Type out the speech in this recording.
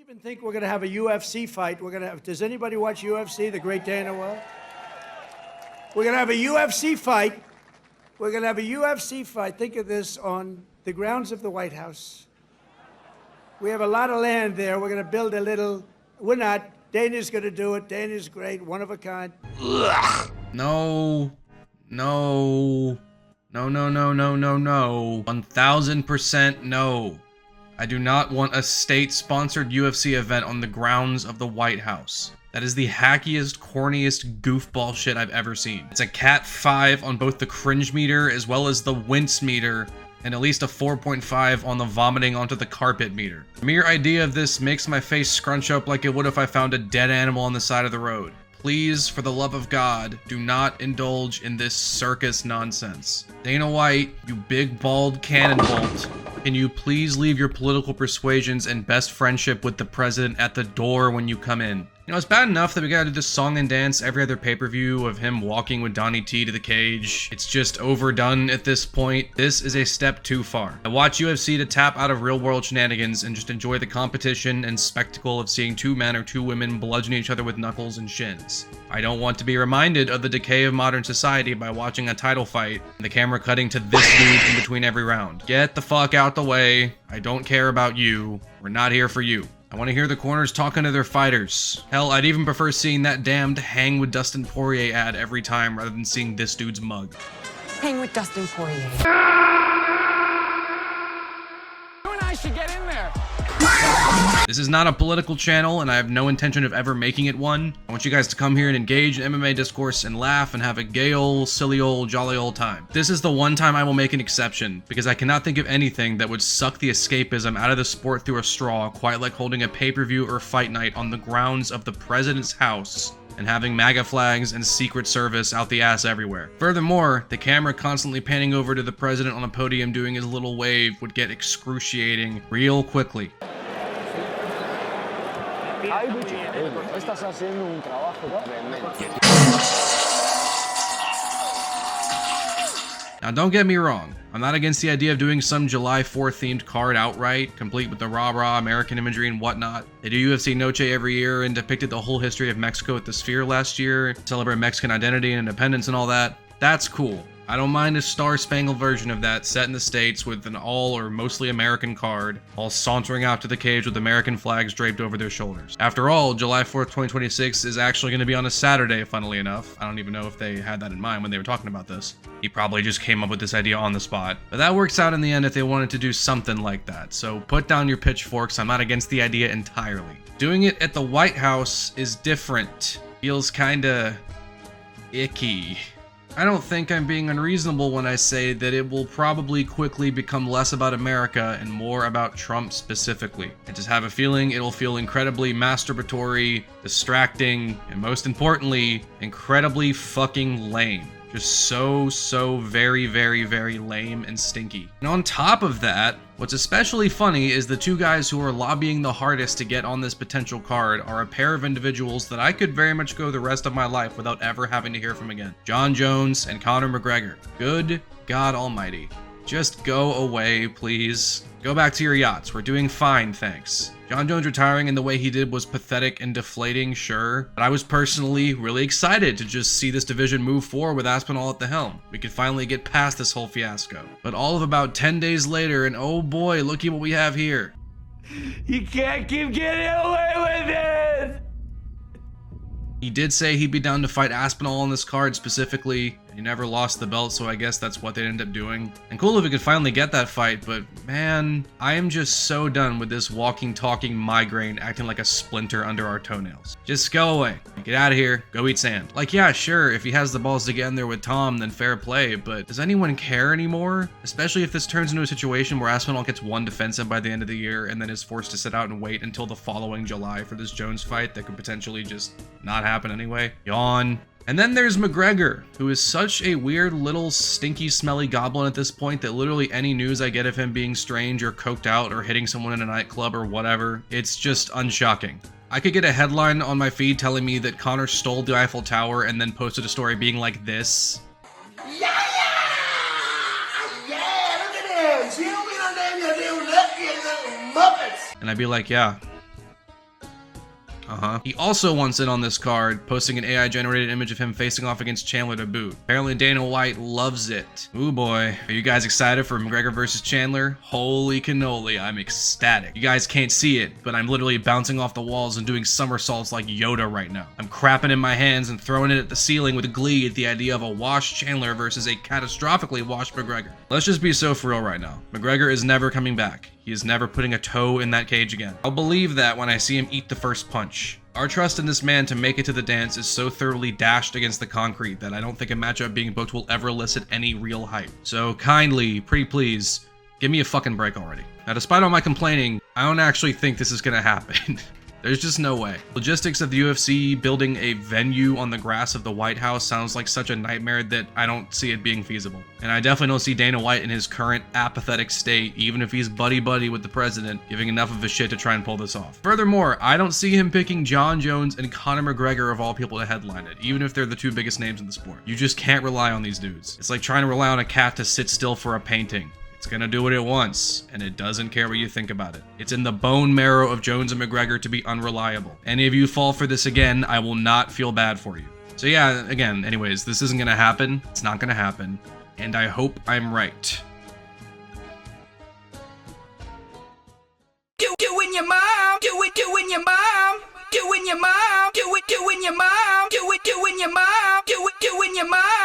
even think we're going to have a UFC fight. We're going to have, does anybody watch UFC, the great day in the world? We're going to have a UFC fight. We're going to have a UFC fight. Think of this, on the grounds of the White House. We have a lot of land there. We're going to build a little, we're not. Dana's going to do it. Dana's great, one of a kind. Ugh. No. 1000% no. I do not want a state-sponsored UFC event on the grounds of the White House. That is the hackiest, corniest goofball shit I've ever seen. It's a Cat 5 on both the cringe meter as well as the wince meter, and at least a 4.5 on the vomiting onto the carpet meter. The mere idea of this makes my face scrunch up like it would if I found a dead animal on the side of the road. Please, for the love of God, do not indulge in this circus nonsense. Dana White, you big bald cannon bolt, can you please leave your political persuasions and best friendship with the president at the door when you come in? You know, it's bad enough that we gotta do this song and dance every other pay-per-view of him walking with Donnie T to the cage. It's just overdone at this point. This is a step too far. I watch UFC to tap out of real-world shenanigans and just enjoy the competition and spectacle of seeing two men or two women bludgeon each other with knuckles and shins. I don't want to be reminded of the decay of modern society by watching a title fight and the camera cutting to this dude in between every round. Get the fuck out the way. I don't care about you. We're not here for you. I want to hear the corners talking to their fighters. Hell, I'd even prefer seeing that damned Hang with Dustin Poirier ad every time rather than seeing this dude's mug. Hang with Dustin Poirier. You and I should get in there. This is not a political channel, and I have no intention of ever making it one. I want you guys to come here and engage in MMA discourse and laugh and have a gay old, silly old, jolly old time. This is the one time I will make an exception, because I cannot think of anything that would suck the escapism out of the sport through a straw quite like holding a pay-per-view or fight night on the grounds of the president's house and having MAGA flags and Secret Service out the ass everywhere. Furthermore, the camera constantly panning over to the president on a podium doing his little wave would get excruciating real quickly. Now don't get me wrong, I'm not against the idea of doing some July 4th themed card outright, complete with the rah-rah American imagery and whatnot. They do UFC Noche every year and depicted the whole history of Mexico at the Sphere last year, celebrate Mexican identity and independence and all that. That's cool. I don't mind a star-spangled version of that set in the States with an all or mostly American card, all sauntering out to the cage with American flags draped over their shoulders. After all, July 4th, 2026 is actually going to be on a Saturday, funnily enough. I don't even know if they had that in mind when they were talking about this. He probably just came up with this idea on the spot. But that works out in the end if they wanted to do something like that. So put down your pitchforks, I'm not against the idea entirely. Doing it at the White House is different. Feels kinda icky. I don't think I'm being unreasonable when I say that it will probably quickly become less about America and more about Trump specifically. I just have a feeling it'll feel incredibly masturbatory, distracting, and most importantly, incredibly fucking lame. Just so very lame and stinky. And on top of that, what's especially funny is the two guys who are lobbying the hardest to get on this potential card are a pair of individuals that I could very much go the rest of my life without ever having to hear from again. Jon Jones and Conor McGregor. Good God almighty. Just go away, please. Go back to your yachts. We're doing fine, thanks. Jon Jones retiring in the way he did was pathetic and deflating, sure, but I was personally really excited to just see this division move forward with Aspinall at the helm. We could finally get past this whole fiasco. But all of about 10 days later, and oh boy, looky what we have here. You can't keep getting away with it! He did say he'd be down to fight Aspinall on this card specifically. He never lost the belt, so I guess that's what they'd end up doing. And cool if we could finally get that fight, but man, I am just so done with this walking, talking migraine acting like a splinter under our toenails. Just go away. Get out of here. Go eat sand. Like, yeah, sure, if he has the balls to get in there with Tom, then fair play, but does anyone care anymore? Especially if this turns into a situation where Aspinall gets one defensive by the end of the year and then is forced to sit out and wait until the following July for this Jones fight that could potentially just not happen anyway. Yawn. And then there's McGregor, who is such a weird little stinky smelly goblin at this point that literally any news I get of him being strange or coked out or hitting someone in a nightclub or whatever, it's just unshocking. I could get a headline on my feed telling me that Conor stole the Eiffel Tower and then posted a story being like this. Yeah, look at them. See, we don't name your little Muppets. And I'd be like, yeah, He also wants in on this card, posting an AI-generated image of him facing off against Chandler to boot. Apparently Dana White loves it. Ooh boy. Are you guys excited for McGregor versus Chandler? Holy cannoli, I'm ecstatic. You guys can't see it, but I'm literally bouncing off the walls and doing somersaults like Yoda right now. I'm crapping in my hands and throwing it at the ceiling with glee at the idea of a washed Chandler versus a catastrophically washed McGregor. Let's just be so for real right now. McGregor is never coming back. He is never putting a toe in that cage again. I'll believe that when I see him eat the first punch. Our trust in this man to make it to the dance is so thoroughly dashed against the concrete that I don't think a matchup being booked will ever elicit any real hype. So kindly, pretty please, give me a fucking break already. Now, despite all my complaining, I don't actually think this is gonna happen. There's just no way. Logistics of the UFC building a venue on the grass of the White House sounds like such a nightmare that I don't see it being feasible. And I definitely don't see Dana White in his current apathetic state, even if he's buddy-buddy with the president, giving enough of a shit to try and pull this off. Furthermore, I don't see him picking John Jones and Conor McGregor of all people to headline it, even if they're the two biggest names in the sport. You just can't rely on these dudes. It's like trying to rely on a cat to sit still for a painting. It's gonna do what it wants, and it doesn't care what you think about it. It's in the bone marrow of Jones and McGregor to be unreliable. Any of you fall for this again, I will not feel bad for you. So yeah, again, anyways, this isn't gonna happen. It's not gonna happen. And I hope I'm right. Doing your mom, doing your mom, doing your mom, doing your mom, doing your mom, doing your mom.